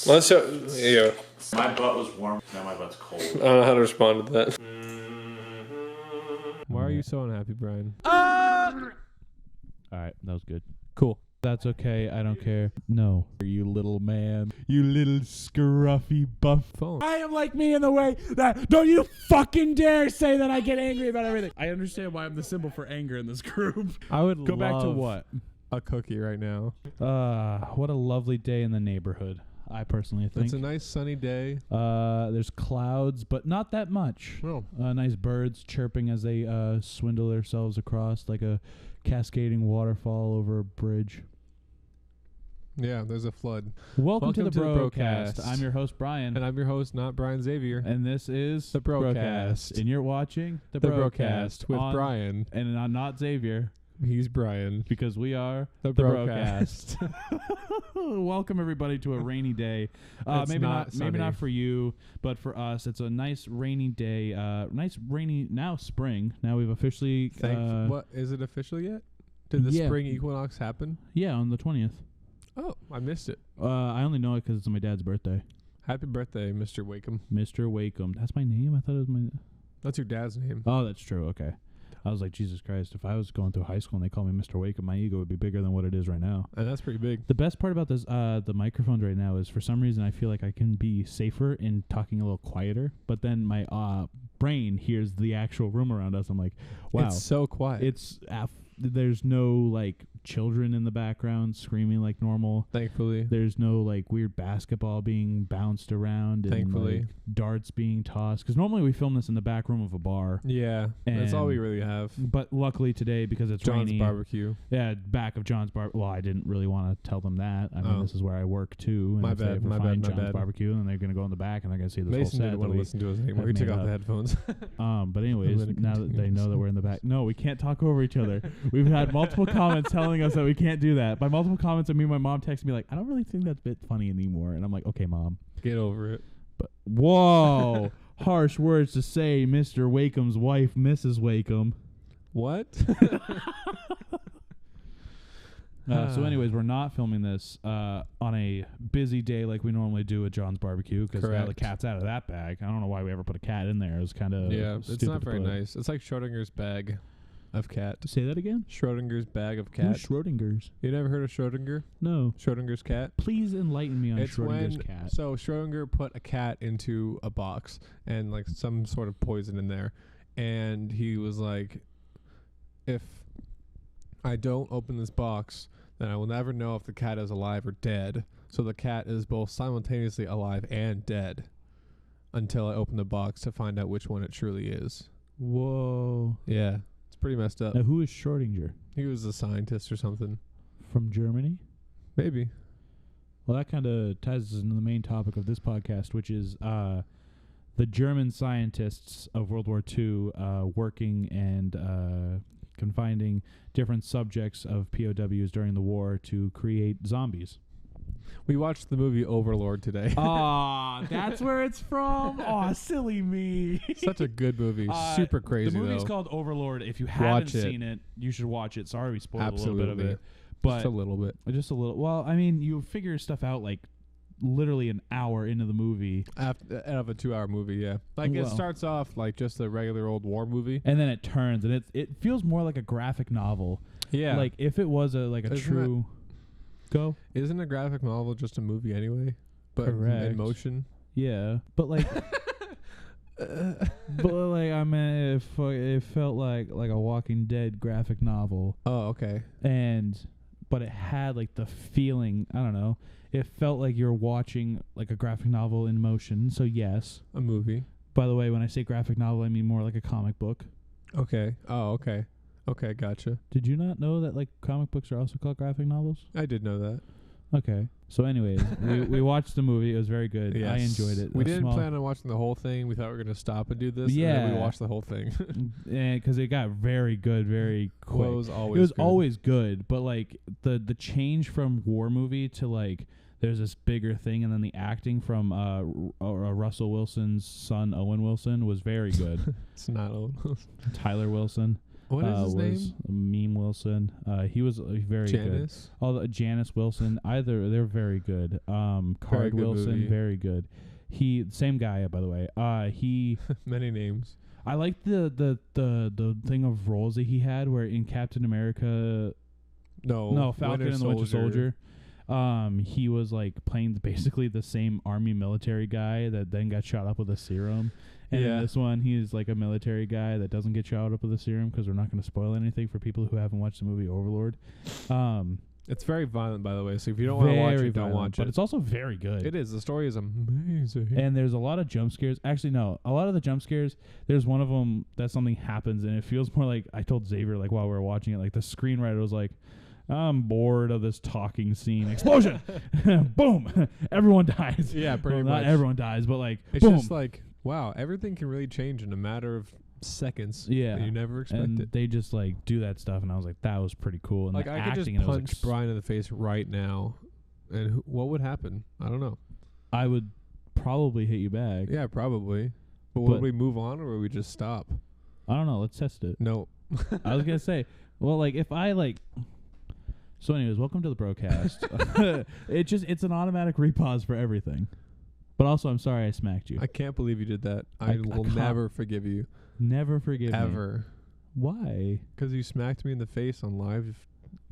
Let's show. Yeah. My butt was warm. Now my butt's cold. I don't know how to respond to that. Why are you so unhappy, Brian? All right, that was good. Cool. That's okay. I don't care. No. You little man. You little scruffy buff. Phone. I am like me in the way that don't you fucking dare say that I get angry about everything. I understand why I'm the symbol for anger in this group. I would Go back to what? A cookie right now. What a lovely day in the neighborhood. I personally think. It's a nice sunny day. There's clouds, but not that much. Oh. Nice birds chirping as they swindle themselves across like a cascading waterfall over a bridge. Yeah, there's a flood. Welcome to the BROCAST. BROCAST. I'm your host, Brian. And I'm your host, not Brian Zavier. And this is The BROCAST. And you're watching The BROCAST with on, Brian. And I'm not Zavier. He's Brian. Because we are The BROCAST. Welcome everybody to a rainy day. Maybe not for you, but for us, it's a nice rainy day. Nice rainy now spring. Now we've officially What is it official yet? Did the spring equinox happen? Yeah, on the 20th. Oh, I missed it. I only know it because it's my dad's birthday. Happy birthday, Mr. Wakeham. Mr. Wakeham. That's my name? I thought it was my... That's your dad's name. Oh, that's true. Okay. I was like, Jesus Christ, if I was going through high school and they called me Mr. Wakeham, my ego would be bigger than what it is right now. And that's pretty big. The best part about this, the microphones right now is for some reason I feel like I can be safer in talking a little quieter, but then my brain hears the actual room around us. I'm like, wow. It's so quiet. It's there's no like children in the background screaming like normal. Thankfully. There's no like weird basketball being bounced around and Thankfully. like darts being tossed. Because normally we film this in the back room of a bar. Yeah, that's all we really have. But luckily today, because it's John's rainy, barbecue. Yeah, back of John's bar. Well, I didn't really want to tell them that. I mean, this is where I work too. And My if bad, they ever my find bad, my John's bad. barbecue, and they're gonna go in the back and they're gonna see this Mason whole set. didn't want to listen to us anymore. He took off the headphones. But anyways, now that they know that we're in the back, no, we can't talk over each other. We've had multiple comments telling us that we can't do that. By multiple comments, I mean my mom texted me like, I don't really think that's a bit funny anymore, and I'm like, okay, mom, get over it. But whoa, harsh words to say, Mr. Wakeham's wife, Mrs. Wakeham. What? So anyways, we're not filming this on a busy day like we normally do at John's barbecue because now the cat's out of that bag. I don't know why we ever put a cat in there. It was kind of it's not very nice. It's like Schrodinger's bag of cat. Say that again? Schrodinger's bag of cat. Who's Schrodinger's? You never heard of Schrodinger? No. Schrodinger's cat? Please enlighten me on Schrodinger's cat. So Schrodinger put a cat into a box and like some sort of poison in there. And he was like, if I don't open this box, then I will never know if the cat is alive or dead. So the cat is both simultaneously alive and dead until I open the box to find out which one it truly is. Whoa. Yeah. It's pretty messed up. Now, who is Schrodinger? He was a scientist or something. From Germany? Maybe. Well, that kind of ties us into the main topic of this podcast, which is the German scientists of World War II working and confining different subjects of POWs during the war to create zombies. We watched the movie Overlord today. Ah, that's where it's from? Aw, silly me. Such a good movie. Super crazy, The movie's though. called Overlord. If you haven't seen it, you should watch it. Sorry we spoiled a little bit of it. But just a little bit. Just a little. Well, I mean, you figure stuff out like literally an hour into the movie. Out of a 2-hour movie, yeah. Like it starts off like just a regular old war movie. And then it turns, and it feels more like a graphic novel. Yeah. Like if it was a true... Go. Isn't a graphic novel just a movie anyway? But in motion? Yeah. But like... but like, I mean, it felt like a Walking Dead graphic novel. Oh, okay. But it had like the feeling, I don't know, it felt like you're watching like a graphic novel in motion. So yes. A movie. By the way, when I say graphic novel, I mean more like a comic book. Okay. Oh, okay. Okay, gotcha. Did you not know that like comic books are also called graphic novels? I did know that. Okay. So anyways, we watched the movie. It was very good. Yes. I enjoyed it. We didn't plan on watching the whole thing. We thought we were going to stop and do this. Yeah. And then we watched the whole thing. Because it got very good very quick. Well, it was always good. But like the change from war movie to like there's this bigger thing, and then the acting from Russell Wilson's son, Owen Wilson, was very good. It's not Owen Wilson. Tyler Wilson. What is his was name? Meme Wilson. He was very good. Janice. Although Janice Wilson, they're very good. Card good Wilson, movie. very good. He same guy, by the way. He Many names. I like the thing of roles that he had, where in Captain America, No, Falcon and the Winter Soldier. He was like playing basically the same army military guy that then got shot up with a serum. And in this one, he's like a military guy that doesn't get shot up with a serum, because we're not going to spoil anything for people who haven't watched the movie Overlord. It's very violent, by the way. So if you don't want to watch it, don't watch it. But it's also very good. It is. The story is amazing. And there's a lot of jump scares. Actually, no. A lot of the jump scares, there's one of them that something happens, and it feels more like, I told Zavier, like, while we were watching it, like, the screenwriter was like, I'm bored of this talking scene. Explosion! Boom! Everyone dies. Yeah, pretty much. Not everyone dies, but, like, It's boom. just like, wow, everything can really change in a matter of seconds. Yeah. And you never expect and it. they just, like, do that stuff, and I was like, that was pretty cool. And Like, the I could just acting in it was, punch Brian in the face right now, and what would happen? I don't know. I would probably hit you back. Yeah, probably. But But- would we move on, or would we just stop? I don't know. Let's test it. No. I was going to say, well, like, if I, like... So anyways, welcome to the BROCAST. It's an automatic repause for everything. But also, I'm sorry I smacked you. I can't believe you did that. I I will can't. never forgive you. Never forgive me. Ever. Why? Because you smacked me in the face on live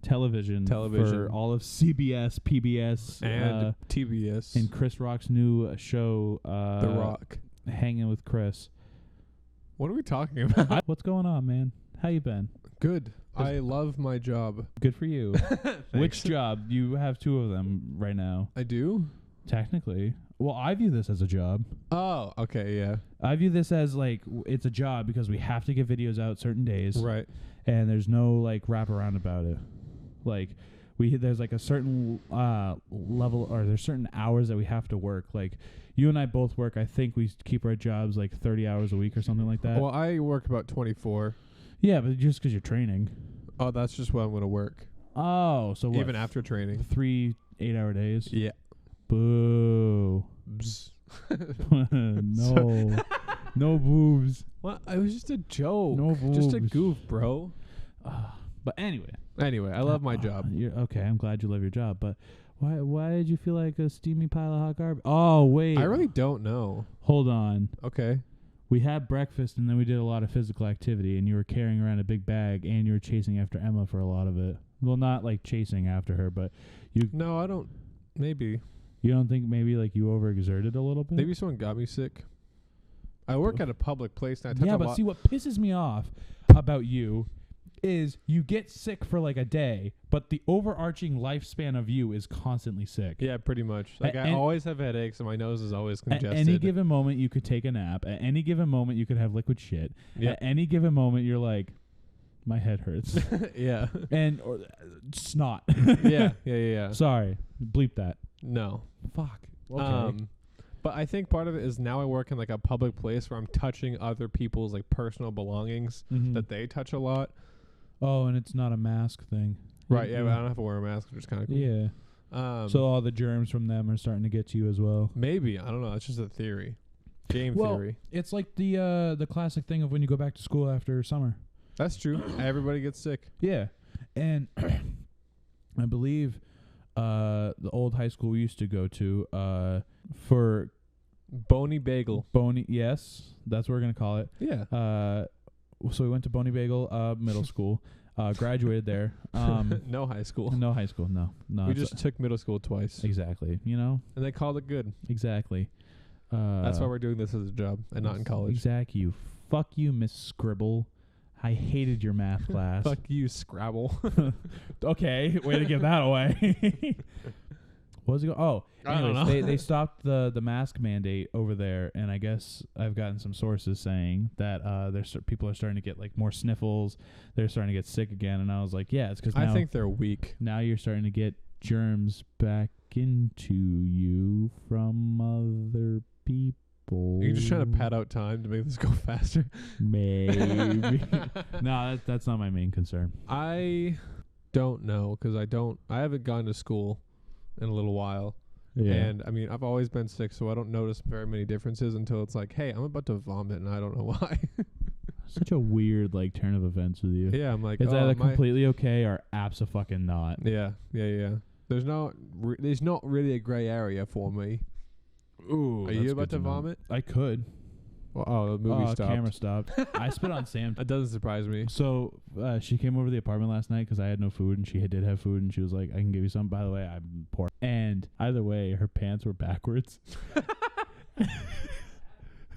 Television for all of CBS, PBS, and TBS. and Chris Rock's new show, The Rock. Hanging with Chris. What are we talking about? What's going on, man? How you been? Good. I love my job. Good for you. Which Thanks. job? You have two of them right now. I do? Technically. Well, I view this as a job. Oh, okay, yeah. I view this as like it's a job because we have to get videos out certain days, Right. and there's no like wrap around about it. Like there's like a certain level, or there's certain hours that we have to work. Like you and I both work. I think we keep our jobs like 30 hours a week or something like that. Well, I work about 24. Yeah, but just because you're training. Oh, that's just what I'm going to work. Oh, so what? Even after training. 3 8-hour days. Yeah. Boo. Bzz. No. No boobs. Well, it was just a joke. No Just a boobs. goof, bro. But anyway. Anyway, I love my job. You're, okay, I'm glad you love your job, but why did you feel like a steamy pile of hot garbage? Oh, wait. I really don't know. Hold on. Okay. We had breakfast, and then we did a lot of physical activity, and you were carrying around a big bag, and you were chasing after Emma for a lot of it. Well, not like chasing after her, but you No, I don't. Maybe. you don't think maybe like you overexerted a little bit? Maybe someone got me sick. I work at a public place, and I touch Yeah, a but lot. see, what pisses me off about you is you get sick for like a day, but the overarching lifespan of you is constantly sick. Yeah, pretty much. Like, I and- always have headaches, and my nose is always congested. At any given moment, you could take a nap. At any given moment, you could have liquid shit. Yeah. At any given moment, you're like, my head hurts. Yeah. or snot. Yeah. Sorry. Bleep that. No. Fuck. Okay. But I think part of it is now I work in like a public place where I'm touching other people's like personal belongings Mhm. that they touch a lot. Oh, and it's not a mask thing. Right. Yeah, but I don't have to wear a mask, which is kind of cool. Yeah. So all the germs from them are starting to get to you as well. Maybe. I don't know. It's just a theory. Game theory. It's like the classic thing of when you go back to school after summer. That's true. Everybody gets sick. Yeah. And I believe the old high school we used to go to for Bony Bagel. yes, that's what we're going to call it. Yeah. So we went to Boney Bagel middle school, graduated there. No high school. No high school, no. We it's just took middle school twice. exactly, you know? And they called it good. Exactly. That's why we're doing this as a job and not in college. Exactly. You. Fuck you, Miss Scribble. I hated your math class. Fuck you, Scrabble. Okay, way to give that away. What was it? I don't anyways, know. they stopped the mask mandate over there, and I guess I've gotten some sources saying that people are starting to get like more sniffles. They're starting to get sick again, and I was like, yeah, it's because I think they're weak. now you're starting to get germs back into you from other people. You're just trying to pad out time to make this go faster. Maybe. No, that's not my main concern. I don't know because I haven't gone to school in a little while. Yeah. And I mean, I've always been sick, so I don't notice very many differences until it's like, hey, I'm about to vomit and I don't know why. Such a weird like turn of events with you. Yeah, I'm like, It's oh, either completely okay or abso-fucking-not. Yeah. There's not really a gray area for me. Ooh, Are you about to vomit? I could. Well, the movie stopped. Camera stopped. I spit on Sam. That doesn't surprise me. So she came over to the apartment last night because I had no food, and she did have food, and she was like, "I can give you some." By the way, I'm poor. And either way, her pants were backwards.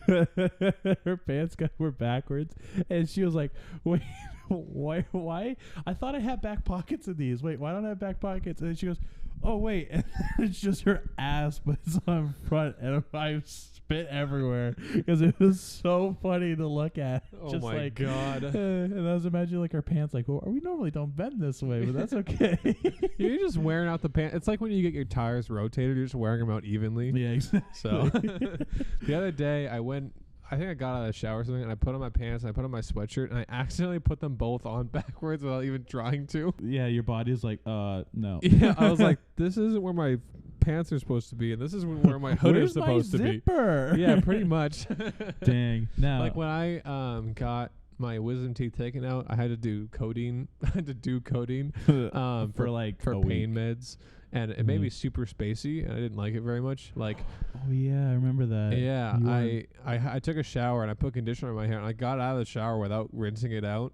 Her pants were backwards, and she was like, "Wait, why? I thought I had back pockets in these. Wait, why don't I have back pockets?" And then she goes, "Oh wait," and it's just her ass, but it's on front, and I spit everywhere because it was so funny to look at. Oh just my like, God. And I was imagining like her pants, like, well, we normally don't bend this way, but that's okay. You're just wearing out the pants. It's like when you get your tires rotated, you're just wearing them out evenly. Yeah, exactly. So the other day I think I got out of the shower or something, and I put on my pants and I put on my sweatshirt, and I accidentally put them both on backwards without even trying to. Yeah, your body's like, no. Yeah, I was like, this isn't where my pants are supposed to be, and this is where my hood is supposed to be. Yeah, pretty much. Dang. Now, like when I got my wisdom teeth taken out, I had to do codeine. for pain meds. And it made me super spacey, and I didn't like it very much. Like, oh yeah, I remember that. Yeah, I took a shower and I put conditioner in my hair, and I got out of the shower without rinsing it out.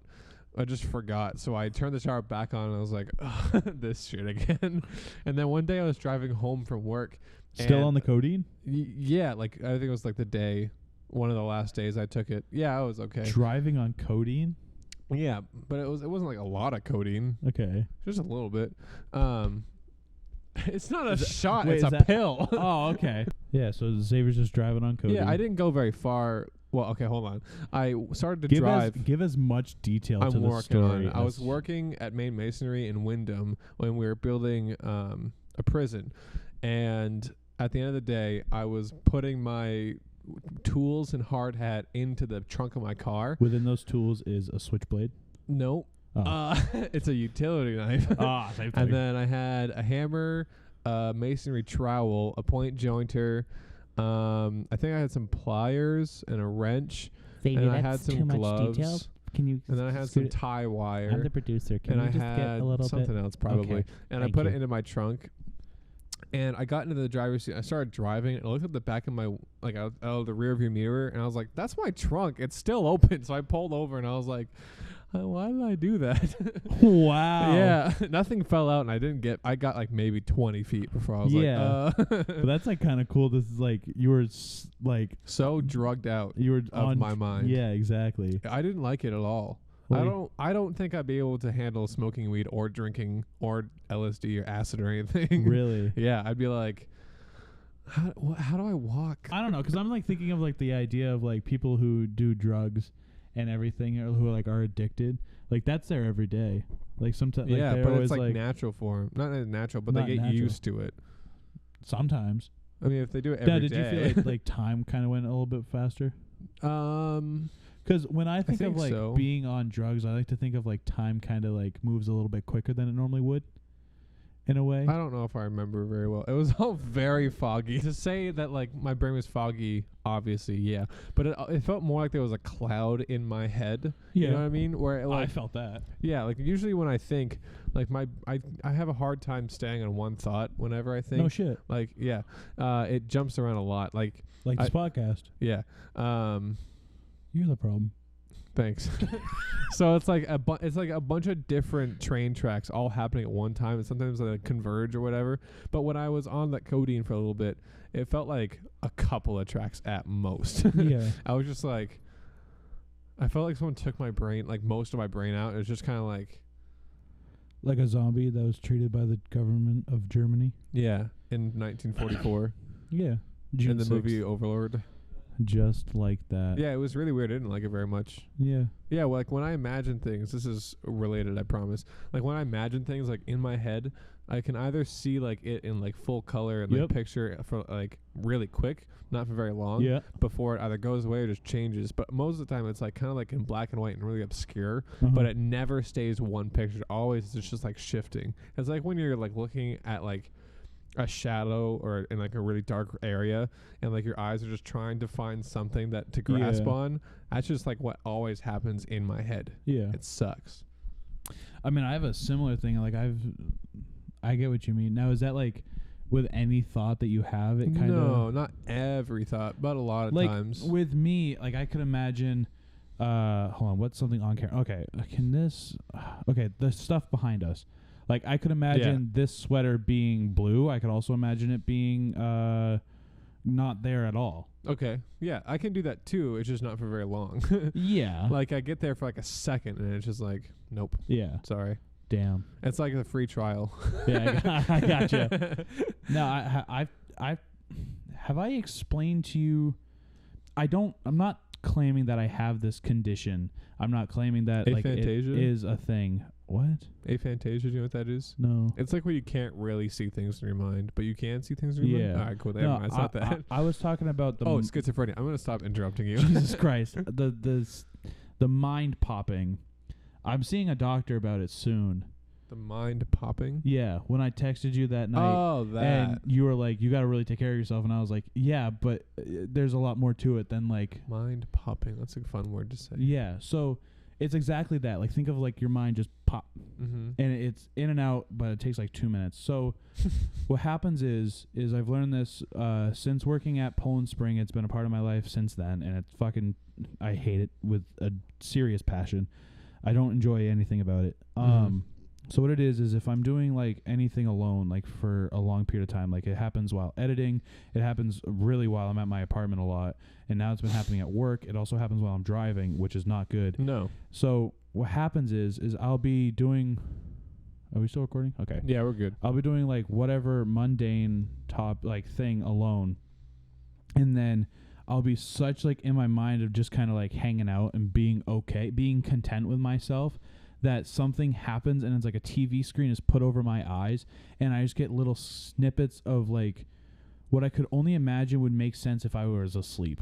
I just forgot, so I turned the shower back on, and I was like, oh, this shit again. And then one day I was driving home from work. Still on the codeine? Yeah, like I think it was like one of the last days I took it. Yeah, I was okay. Driving on codeine? Yeah, but it wasn't like a lot of codeine. Okay, just a little bit. It's not a shot. Wait, it's a pill. Oh, okay. Yeah, so Zavier's just driving on codeine. Yeah, I didn't go very far. Well, okay, hold on. I started to drive. Give as much detail to the story. I was working at Maine Masonry in Wyndham when we were building a prison. And at the end of the day, I was putting my tools and hard hat into the trunk of my car. Within those tools is a switchblade? No. Oh. It's a utility knife. Same thing. And then I had a hammer, a masonry trowel, a point jointer. I think I had some pliers and a wrench. And I had some gloves. Detail. Can you? And then I had some tie wire. I'm the producer. Can you just get a little something bit? else probably. Okay. And I put it into my trunk. And I got into the driver's seat. I started driving, and I looked at the back of my, out of the rear view mirror, and I was like, that's my trunk. It's still open. So I pulled over, and I was like, why did I do that? Wow. Yeah. Nothing fell out, and I got like maybe 20 feet before I was but that's like kind of cool. This is like, you were so drugged out you were of my mind. Yeah, exactly. I didn't like it at all. I don't think I'd be able to handle smoking weed or drinking or LSD or acid or anything. Really? Yeah, I'd be like, how do I walk? I don't know, because I'm like thinking of like the idea of like people who do drugs and everything, or who are addicted. Like that's their every day. Like sometimes, yeah, like, but it's like natural for them. Not natural, but they get used to it. Sometimes. I mean, if they do it every day. Did you feel like time kind of went a little bit faster? Because when I think of like being on drugs, I like to think of like time kind of like moves a little bit quicker than it normally would, in a way. I don't know if I remember very well. It was all very foggy. To say that like my brain was foggy, obviously, yeah. But it felt more like there was a cloud in my head. Yeah. You know what I mean? Where I felt that. Yeah, like usually when I think, like I have a hard time staying on one thought whenever I think. No shit. Like yeah, it jumps around a lot. Like this podcast. Yeah. You're the problem. Thanks. So it's like a bunch of different train tracks all happening at one time, and sometimes they converge or whatever. But when I was on that codeine for a little bit, it felt like a couple of tracks at most. Yeah. I was just like, I felt like someone took my brain, like most of my brain out. It was just kind of like a zombie that was treated by the government of Germany. Yeah, in 1944. Yeah. June in the 6th. movie Overlord. Just like that. Yeah, it was really weird. I didn't like it very much. Yeah. Yeah, well, like when I imagine things, this is related, I promise. Like when I imagine things like in my head, I can either see like it in like full color and like picture for like really quick, not for very long, before it either goes away or just changes. But most of the time it's like kind of like in black and white and really obscure, but it never stays one picture. Always it's just like shifting. It's like when you're like looking at like a shadow or in like a really dark area, and like your eyes are just trying to find something that to grasp on. That's just like what always happens in my head. Yeah. It sucks. I mean, I have a similar thing. Like I get what you mean. Now, is that like with any thought that you have? It kind of no, not every thought, but a lot of like times. with me, like I could imagine. Hold on, what's something on camera? Okay, can this? Okay, the stuff behind us. Like I could imagine this sweater being blue. I could also imagine it being not there at all. Okay, yeah, I can do that too. It's just not for very long. Yeah. Like I get there for like a second, and it's just like, nope. Yeah. Sorry. Damn. It's like a free trial. Yeah, I gotcha. No, I have I explained to you. I'm not claiming that I have this condition. I'm not claiming that like it Aphantasia? is a thing. What? Aphantasia, do you know what that is? No. It's like where you can't really see things in your mind, but you can see things in your mind. Yeah. All right, cool. No, It's not that. I was talking about the Oh, schizophrenia. I'm gonna stop interrupting you. Jesus Christ. The mind popping. I'm seeing a doctor about it soon. The mind popping. Yeah, when I texted you that night. Oh, that. And you were like, you got to really take care of yourself. And I was like, yeah, but there's a lot more to it than like. Mind popping. That's a fun word to say. Yeah. So it's exactly that. Like, think of like your mind just pop. Mm-hmm. And it's in and out, but it takes like 2 minutes. So what happens is I've learned this since working at Poland Spring. It's been a part of my life since then. And it's fucking, I hate it with a serious passion. I don't enjoy anything about it. So what it is if I'm doing like anything alone, like for a long period of time, like it happens while editing, it happens really while I'm at my apartment a lot, and now it's been happening at work. It also happens while I'm driving, which is not good. No. So what happens is I'll be doing. Are we still recording? Okay. Yeah, we're good. I'll be doing like whatever mundane thing alone, and then I'll be such like in my mind of just kind of like hanging out and being okay, being content with myself, that something happens and it's like a TV screen is put over my eyes, and I just get little snippets of like what I could only imagine would make sense if I was asleep.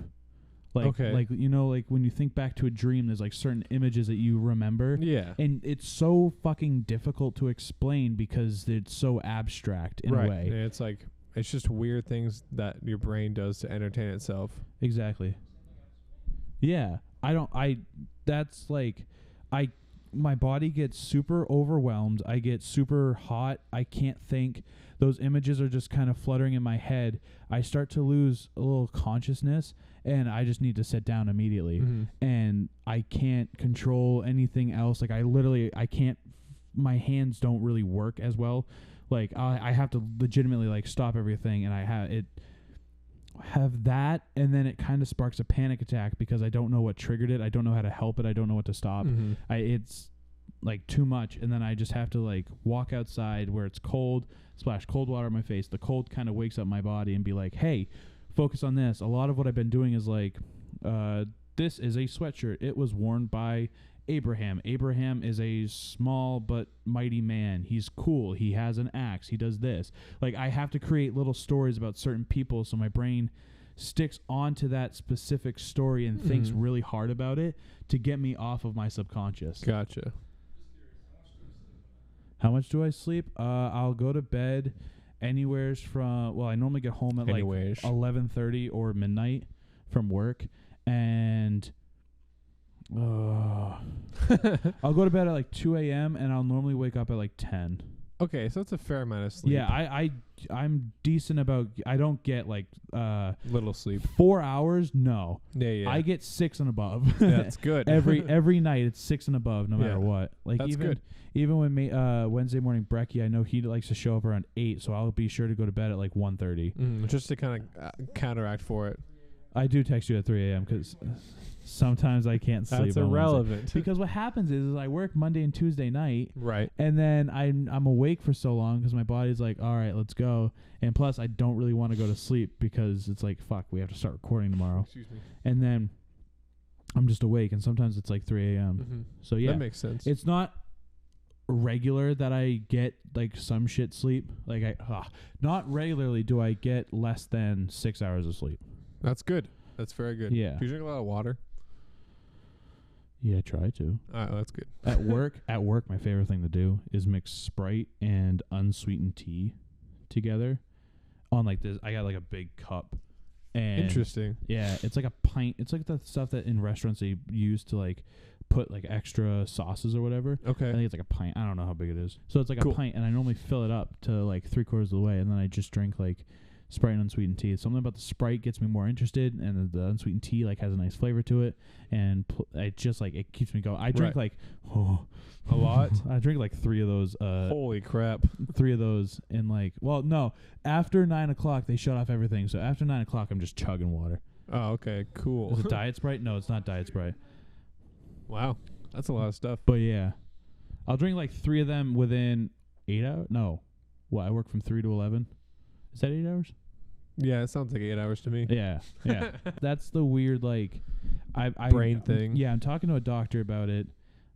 Like, like you know, like when you think back to a dream, there's like certain images that you remember. Yeah. And it's so fucking difficult to explain because it's so abstract in a way. And it's like, it's just weird things that your brain does to entertain itself. Exactly. Yeah. My body gets super overwhelmed. I get super hot. I can't think. Those images are just kind of fluttering in my head. I start to lose a little consciousness, and I just need to sit down immediately. Mm-hmm. And I can't control anything else. Like I can't, my hands don't really work as well. Like I have to legitimately like stop everything, and I have that, and then it kind of sparks a panic attack because I don't know what triggered it. I don't know how to help it. I don't know what to stop. Mm-hmm. It's like too much, and then I just have to like walk outside where it's cold, splash cold water on my face. The cold kind of wakes up my body and be like, hey, focus on this. A lot of what I've been doing is like, this is a sweatshirt. It was worn by Abraham. Abraham is a small but mighty man. He's cool. He has an axe. He does this. Like, I have to create little stories about certain people so my brain sticks onto that specific story and thinks really hard about it to get me off of my subconscious. Gotcha. How much do I sleep? I'll go to bed anywheres from, well, I normally get home at like 11:30 or midnight from work, and I'll go to bed at like 2 a.m. and I'll normally wake up at like 10. Okay, so that's a fair amount of sleep. Yeah, I'm decent about, I don't get like little sleep. 4 hours. No. Yeah. I get 6 and above. That's good. every night it's 6 and above, no matter what. Like that's good. Even when Wednesday morning brekkie, I know he likes to show up around 8, so I'll be sure to go to bed at like 1:30. Just to kind of counteract for it. I do text you at 3 a.m. because sometimes I can't sleep. That's irrelevant. Because what happens is I work Monday and Tuesday night. Right. And then I'm awake for so long because my body's like, all right, let's go. And plus, I don't really want to go to sleep because it's like, fuck, we have to start recording tomorrow. Excuse me. And then I'm just awake, and sometimes it's like 3 a.m. Mm-hmm. So, yeah. That makes sense. It's not regular that I get like some shit sleep. Like not regularly do I get less than 6 hours of sleep. That's good. That's very good. Yeah. Do you drink a lot of water? Yeah, I try to. That's good. At work, my favorite thing to do is mix Sprite and unsweetened tea together, on like this. I got like a big cup. And Interesting. yeah, it's like a pint. It's like the stuff that in restaurants they use to like put like extra sauces or whatever. Okay. I think it's like a pint. I don't know how big it is. So it's like Cool. a pint, and I normally fill it up to like 3/4 of the way, and then I just drink like Sprite and unsweetened tea. Something about the Sprite gets me more interested, and the unsweetened tea like has a nice flavor to it, and it just like it keeps me going. I drink like a lot. I drink like 3 of those. Holy crap! 3 of those in like after 9 o'clock they shut off everything. So after 9 o'clock I'm just chugging water. Oh, okay, cool. Is it Diet Sprite? No, it's not Diet Sprite. Wow, that's a lot of stuff. But yeah, I'll drink like 3 of them within 8 hours. No, I work from 3 to 11. Is that 8 hours? Yeah, it sounds like 8 hours to me. Yeah. That's the weird I brain thing. Yeah, I'm talking to a doctor about it.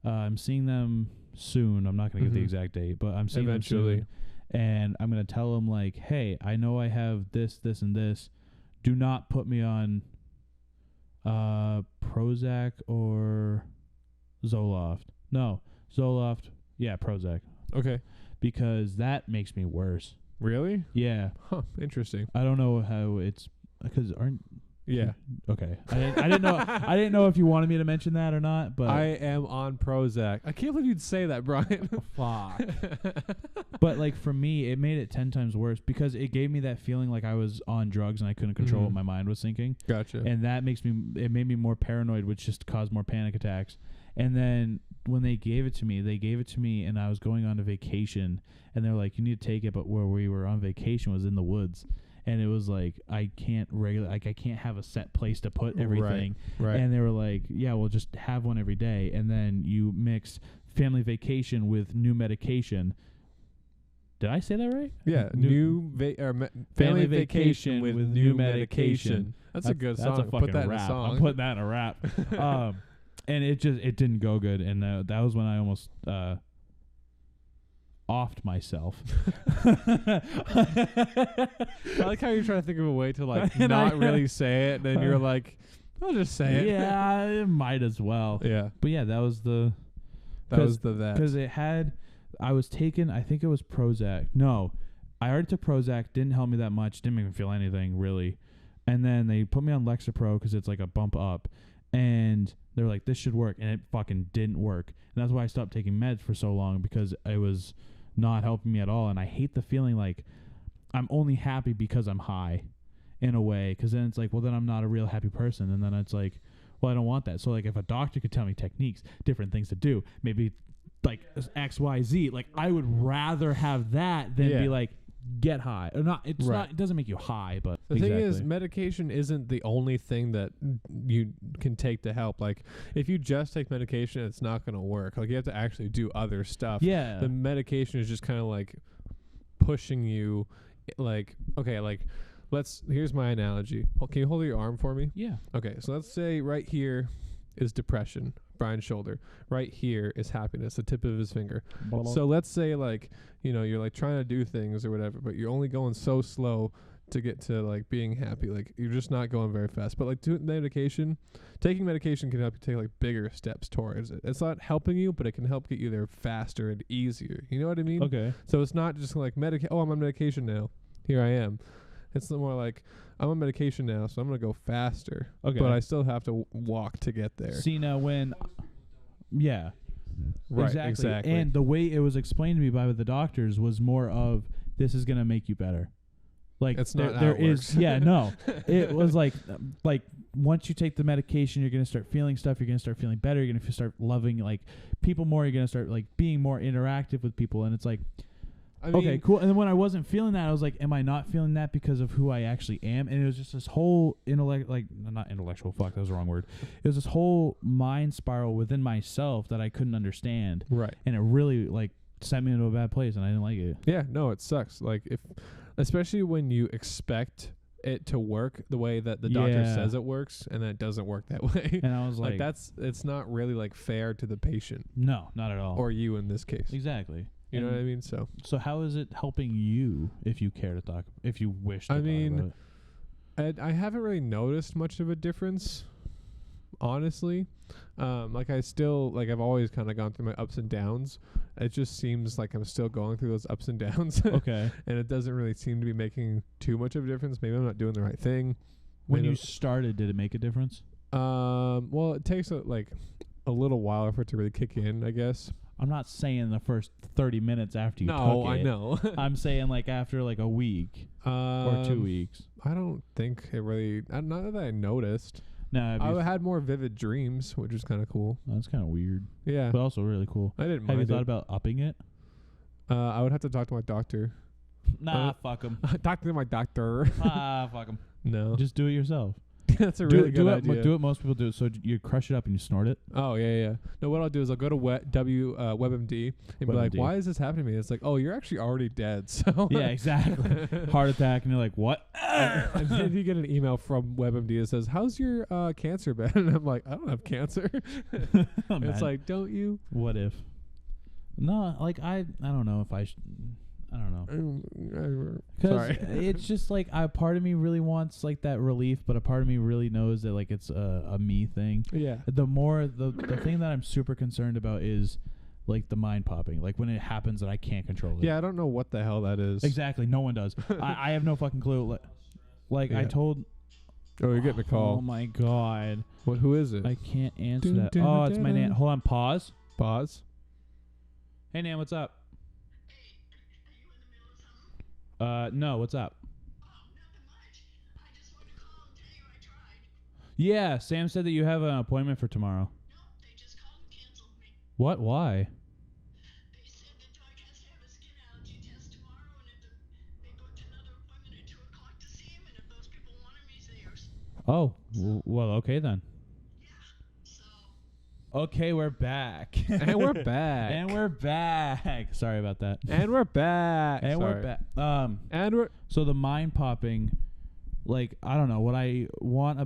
I'm seeing them soon. I'm not going to give the exact date, but I'm seeing Eventually. them soon. And I'm going to tell them like, hey, I know I have this, and this. Do not put me on Prozac or Zoloft. No, Zoloft. Yeah, Prozac. Okay. Because that makes me worse. Really? Yeah. Huh. Interesting. I don't know how it's because aren't. Yeah. Okay. I didn't know. I didn't know if you wanted me to mention that or not. But I am on Prozac. I can't believe you'd say that, Brian. fuck. But like for me, it made it 10 times worse because it gave me that feeling like I was on drugs and I couldn't control what my mind was thinking. Gotcha. And that it made me more paranoid, which just caused more panic attacks. And then when they gave it to me, and I was going on a vacation, and they're like, "You need to take it," but where we were on vacation was in the woods. And it was like I can't have a set place to put everything. Right. And they were like, yeah, we'll just have one every day. And then you mix family vacation with new medication. Did I say that right? Yeah. Family vacation with new medication. That's a good song. That's a fucking Put that rap. in a song. I'm putting that in a rap. And it didn't go good. And that was when I almost offed myself. I like how you're trying to think of a way to like not really say it, then you're like, I'll just say it. Yeah, it might as well. Yeah. But yeah, that was that. Because it had, I was taking, I think it was Prozac. No, I already took Prozac. Didn't help me that much. Didn't make me feel anything really. And then they put me on Lexapro because it's like a bump up. And they're like, this should work. And it fucking didn't work. And that's why I stopped taking meds for so long, because it was not helping me at all. And I hate the feeling like I'm only happy because I'm high in a way. Because then it's like, well, then I'm not a real happy person. And then it's like, well, I don't want that. So like if a doctor could tell me techniques, different things to do, maybe like X, Y, Z, like I would rather have that than be like, get high or not. It's not, it doesn't make you high, but the thing is, medication isn't the only thing that you can take to help. Like if you just take medication, it's not going to work. Like you have to actually do other stuff. Yeah. The medication is just kind of like pushing you like, okay, like here's my analogy. Can you hold your arm for me? Yeah. Okay. So let's say right here is depression, Brian's shoulder. Right here is happiness, the tip of his finger. So let's say like, you know, you're like trying to do things or whatever, but you're only going so slow to get to like being happy. Like you're just not going very fast. But like taking medication can help you take like bigger steps towards it. It's not helping you, but it can help get you there faster and easier. You know what I mean? Okay. So it's not just like I'm on medication now. Here I am. It's more like I'm on medication now, so I'm going to go faster. Okay. But I still have to walk to get there. See, now when... Yeah. Right, exactly. And the way it was explained to me by the doctors was more of, this is going to make you better. Like, it's not there how it is... Yeah, no. It was like once you take the medication, you're going to start feeling stuff. You're going to start feeling better. You're going to start loving, like, people more. You're going to start, like, being more interactive with people. And it's like... I mean, okay, cool. And then when I wasn't feeling that, I was like, am I not feeling that because of who I actually am? And it was just this whole not intellectual, fuck, that was the wrong word. It was this whole mind spiral within myself that I couldn't understand. Right. And it really like sent me into a bad place, and I didn't like it. Yeah, no, it sucks. Like especially when you expect it to work the way that the doctor says it works, and then it doesn't work that way. And I was like it's not really like fair to the patient. No, not at all. Or you in this case. Exactly. You know what I mean? So how is it helping you if you care to talk, if you wish to talk about it? I haven't really noticed much of a difference. honestly. Like I still, like I've always kind of gone through my ups and downs. It just seems like I'm still going through those ups and downs. Okay. And it doesn't really seem to be making too much of a difference. Maybe I'm not doing the right thing. When Maybe you started, did it make a difference? well, it takes a little while for it to really kick in, I guess. I'm not saying the first 30 minutes after you took it. No, I know. I'm saying like after like a week or 2 weeks. I don't think it really. Not that I noticed. No, I had more vivid dreams, which is kind of cool. that's kind of weird, Yeah, but also really cool. I didn't Have you mind thought it. about upping it? I would have to talk to my doctor. Nah, fuck him. Talk to my doctor. Fuck him. No, Just do it yourself. that's a really good idea. Do it. Most people do it. So you crush it up and you snort it. Oh yeah. No, what I'll do is I'll go to WebMD and be like, WebMD. "Why is this happening to me?" It's like, "Oh, you're actually already dead." So Yeah, exactly. Heart attack, and you're like, what? and then you get an email from WebMD that says, "How's your cancer been?" And I'm like, "I don't have cancer." And it's like, "Don't you?" what if? No, like I don't know if I don't know. Because Sorry. it's just like a part of me really wants like that relief, but a part of me really knows that like it's a me thing. Yeah. The thing that I'm super concerned about is like the mind popping, like when it happens and I can't control it. Yeah, I don't know what the hell that is. Exactly. No one does. I have no fucking clue. Like I Yeah. told. Oh, you're getting a call. Oh my god. What? Who is it? I can't answer Dun, that. dun, Oh, dun, it's my dun. Nan. Hold on. Pause. Pause. Hey Nan, what's up? No, what's up? Yeah, Sam said that you have an appointment for tomorrow. They just called and canceled me. What? Why? They said the dog has to have a skin allergy test tomorrow, and they booked another appointment at 2 o'clock to see him, and if those people want him, he's theirs. Oh, well, okay then. Yeah. So, Okay, we're back. And we're back. And we're back. Sorry about that. And we're back. And we're Sorry. back. And we're. So the mind popping, like I don't know what I want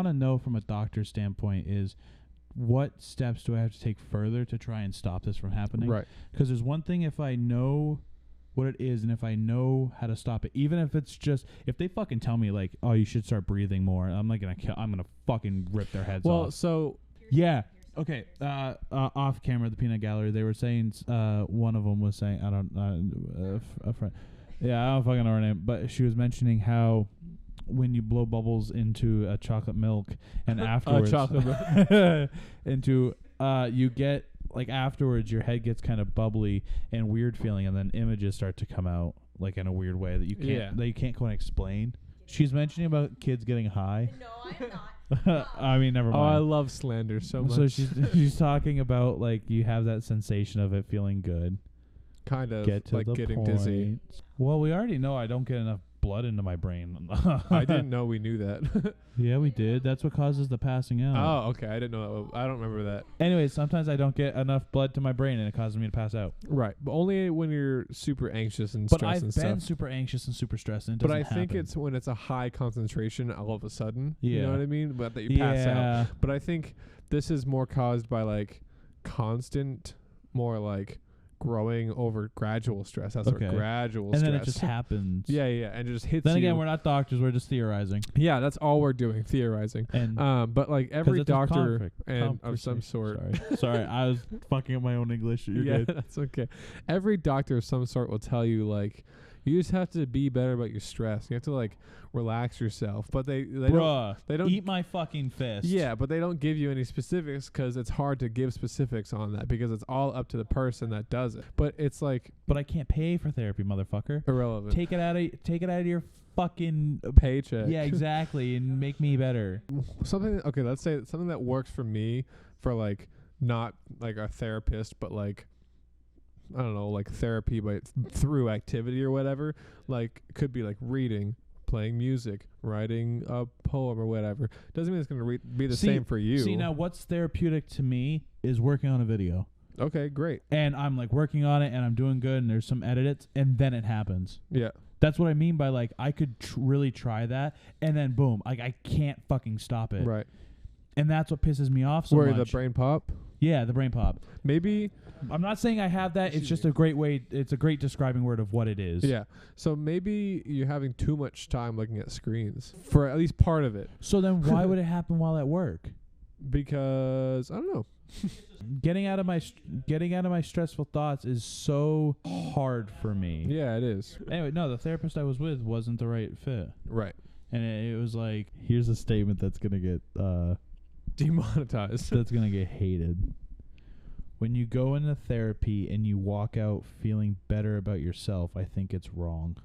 to know from a doctor's standpoint is what steps do I have to take further to try and stop this from happening? Right. Because there's one thing if I know what it is and if I know how to stop it, even if it's just if they fucking tell me like, oh, you should start breathing more, I'm gonna fucking rip their heads Well, off. so Yeah. Okay. Off camera, at the peanut gallery, they were saying one of them was saying I don't a friend. Yeah, I don't fucking know her name, but she was mentioning how when you blow bubbles into a chocolate milk and afterwards chocolate milk. into you get like afterwards your head gets kind of bubbly and weird feeling, and then images start to come out like in a weird way that you can't quite explain. She's mentioning about kids getting high. no, I'm not. I mean, never Oh, I mind. love slander so much. So she's talking about like you have that sensation of it feeling good. kind of Get to like the getting point. dizzy. Well, we already know I don't get enough blood into my brain. I didn't know we knew that. Yeah, we did. That's what causes the passing out. Oh, okay. I didn't know. I don't remember that. Anyway, sometimes I don't get enough blood to my brain and it causes me to pass out. Right, but only when you're super anxious and But stressed I've and been stuff. super anxious and super stressed, and it But doesn't I think happen. it's when it's a high concentration all of a sudden. You Yeah. know what I mean? But that you pass out. Yeah. But I think this is more caused by like constant, more like growing over gradual stress. That's Okay. what gradual And stress. then it just happens. Yeah, and it just hits Then you. again, we're not doctors. We're just theorizing. Yeah, that's all we're doing, theorizing. And But like 'cause every it's a doctor and of conversation. some sort. Sorry, I was fucking up my own English. You're Yeah, good. that's okay. Every doctor of some sort will tell you like you just have to be better about your stress. You have to like relax yourself. But they Bruh, they don't eat my fucking fist. Yeah, but they don't give you any specifics because it's hard to give specifics on that because it's all up to the person that does it. But it's like But I can't pay for therapy, motherfucker. irrelevant. Take it out of your fucking Paycheck. Yeah, exactly, and make me better. Something. Okay, let's say something that works for me for like not like a therapist, but like I don't know, like therapy, but through activity or whatever. Like could be like reading, playing music, writing a poem or whatever. Doesn't mean it's gonna be the same for you. See, now what's therapeutic to me is working on a video. Okay, great. And I'm like working on it and I'm doing good and there's some edits and then it happens. Yeah. That's what I mean by like I could really try that and then boom, like I can't fucking stop it. Right. And that's what pisses me off so Where much. the brain pop? Yeah, the brain pop. Maybe. I'm not saying I have that. It's just a great way. It's a great describing word of what it is. Yeah. So maybe you're having too much time looking at screens for at least part of it. So then why would it happen while at work? Because I don't know. Getting out of my stressful thoughts is so hard for me. Yeah, it is. Anyway, no, the therapist I was with wasn't the right fit. Right. And it was like, here's a statement that's going to get Demonetized. that's going to get hated. When you go into therapy and you walk out feeling better about yourself, I think it's wrong.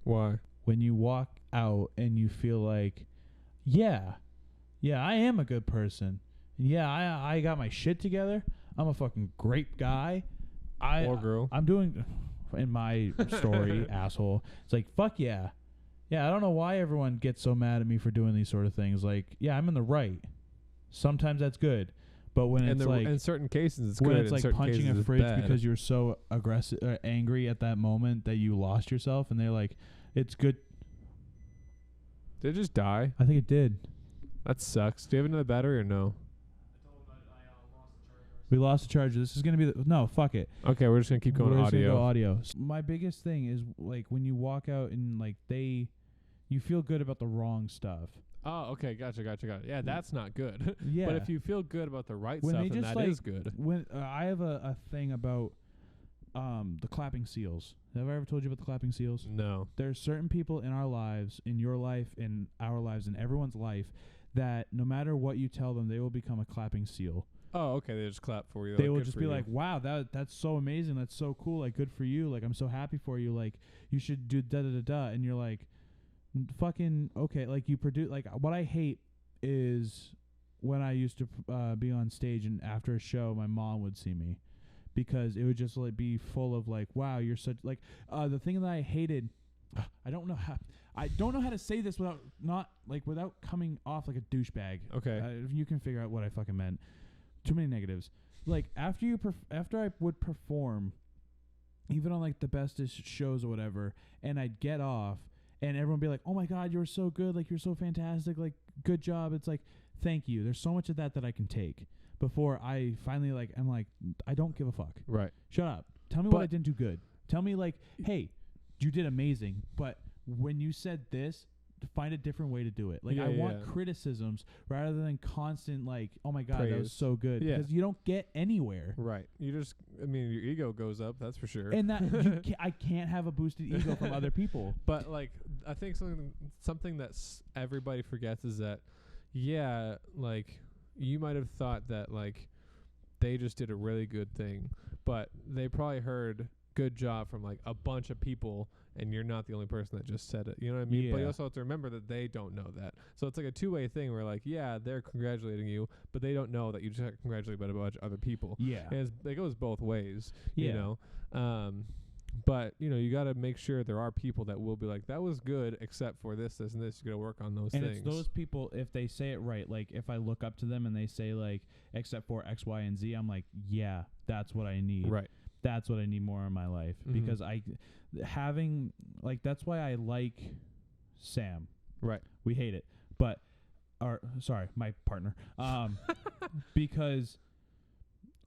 Why? When you walk out and you feel like, yeah, I am a good person. Yeah, I got my shit together. I'm a fucking great guy. Or girl. I'm doing, in my story, asshole. It's like, fuck yeah. Yeah, I don't know why everyone gets so mad at me for doing these sort of things. Like, yeah, I'm in the right. Sometimes that's good. But when it's like, in certain cases, it's when good. it's in like certain punching cases a it's fridge bad. because you're so aggressive, angry at that moment that you lost yourself, and they're like, it's good. Did it just die? I think it did. That sucks. Do you have another battery or no? We lost the charger. This is gonna be no. Fuck it. Okay, we're just gonna keep going We're just gonna audio. go audio. My biggest thing is like when you walk out and like you feel good about the wrong stuff. Oh, okay, gotcha. Yeah, that's not good. Yeah. But if you feel good about the right When stuff, they then just, that like, is good. When I have a thing about the clapping seals. Have I ever told you about the clapping seals? No. There's certain people in our lives, in your life, in our lives, in everyone's life, that no matter what you tell them, they will become a clapping seal. Oh, okay. They just clap for you. They like, will good just for be you. like, wow, that's so amazing. That's so cool. Like, good for you. Like, I'm so happy for you. Like, you should do da-da-da-da. And you're like, fucking, okay. Like, you produce, like, what I hate is when I used to be on stage and after a show, my mom would see me. Because it would just like be full of like, wow, you're such like the thing that I hated. I don't know how to say this without coming off like a douchebag. Okay. You can figure out what I fucking meant. Too many negatives. Like after I would perform, even on like the bestest shows or whatever, and I'd get off, and everyone would be like, "Oh my God, you were so good! Like you're so fantastic! Like good job!" It's like, thank you. There's so much of that I can take. Before I finally I'm like, I don't give a fuck. Right. Shut up. Tell me what I didn't do good. Tell me like, hey, you did amazing, but when you said this, find a different way to do it. Like I want criticisms rather than constant like, oh my God, that was so good. Yeah. Because you don't get anywhere. Right. Your ego goes up, that's for sure. And that I can't have a boosted ego from other people. But like, I think something that everybody forgets is that, yeah, like, you might have thought that like they just did a really good thing, but they probably heard good job from like a bunch of people, and you're not the only person that just said it. You know what I mean? Yeah. But you also have to remember that they don't know that. So it's like a two-way thing where like, yeah, they're congratulating you, but they don't know that you just congratulated a bunch of other people. Yeah. And it goes both ways, Yeah. you know? But, you know, you got to make sure there are people that will be like, that was good, except for this, and this. You got to work on those and things. it's those people, if they say it right, like if I look up to them and they say like, except for X, Y, and Z, I'm like, yeah, that's what I need. Right. That's what I need more in my life. Mm-hmm. Because that's why I like Sam. Right. We hate it. But, my partner. Because,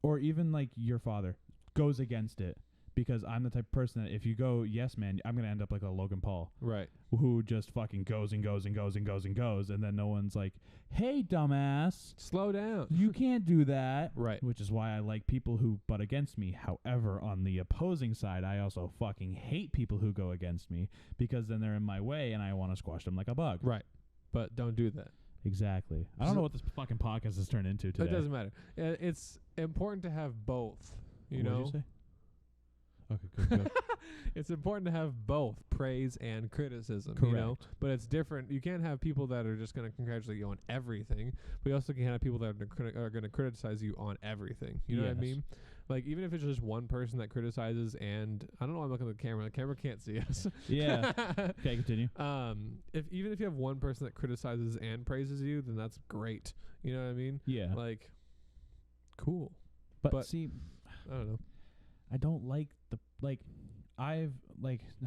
or even like your father goes against it. Because I'm the type of person that if you go, yes, man, I'm going to end up like a Logan Paul. Right. Who just fucking goes and goes and goes and goes and goes. And then no one's like, hey, dumbass. Slow down. You can't do that. Right. Which is why I like people who butt against me. However, on the opposing side, I also fucking hate people who go against me. Because then they're in my way and I want to squash them like a bug. Right. But don't do that. Exactly. I don't know what this fucking podcast has turned into today. It doesn't matter. It's important to have both. You know? What'd you say? Okay, good. It's important to have both praise and criticism, Correct. you know? But it's different. You can't have people that are just going to congratulate you on everything, but you also can't have people that are going to criticize you on everything. You know what I mean? Like, even if it's just one person that criticizes and... I don't know why I'm looking at the camera. The camera can't see us. Yeah. Okay, continue. Even if you have one person that criticizes and praises you, then that's great. You know what I mean? Yeah. Like, cool. But see... I don't know. I don't like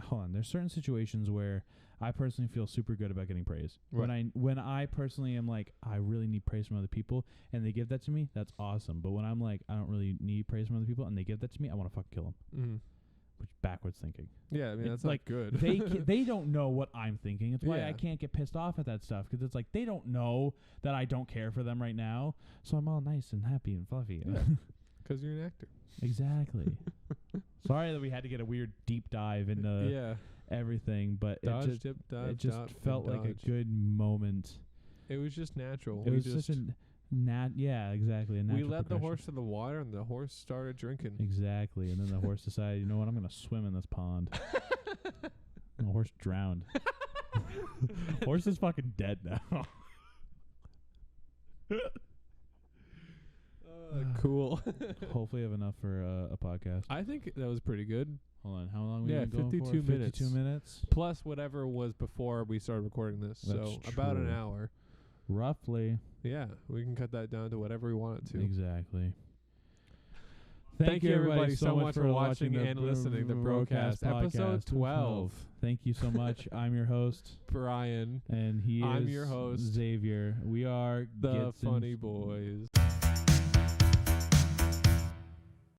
hold on. There's certain situations where I personally feel super good about getting praise. Right. When I personally am like, I really need praise from other people, and they give that to me, that's awesome. But when I'm like, I don't really need praise from other people, and they give that to me, I want to fucking kill them. Mm-hmm. Which backwards thinking. Yeah, I mean, It's that's like good. they don't know what I'm thinking. It's why Yeah. I can't get pissed off at that stuff, because it's like they don't know that I don't care for them right now. So I'm all nice and happy and fluffy. Yeah. Because you're an actor. Exactly. Sorry that we had to get a weird deep dive into everything, but Dodge, it just, dip, dodge, it just dodge, felt like dodge. a good moment. It was just natural. It was such a yeah, exactly. A natural we led the progression. horse to the water, and the horse started drinking. Exactly, and then the horse decided, you know what, I'm going to swim in this pond. And the horse drowned. Horse is fucking dead now. Cool. Hopefully I have enough for a podcast. I think that was pretty good. Hold on, how long we Yeah, been going 52 for? minutes. 52 minutes? Plus whatever was before we started recording this. That's so about an true. hour. Roughly. Yeah, we can cut that down to whatever we want it to. Exactly. Thank you everybody so much for watching watching and listening to BROCAST episode 12. Thank you so much. I'm your host, Brian, and I'm your host, Zavier. We are the Gets in- Funny Boys.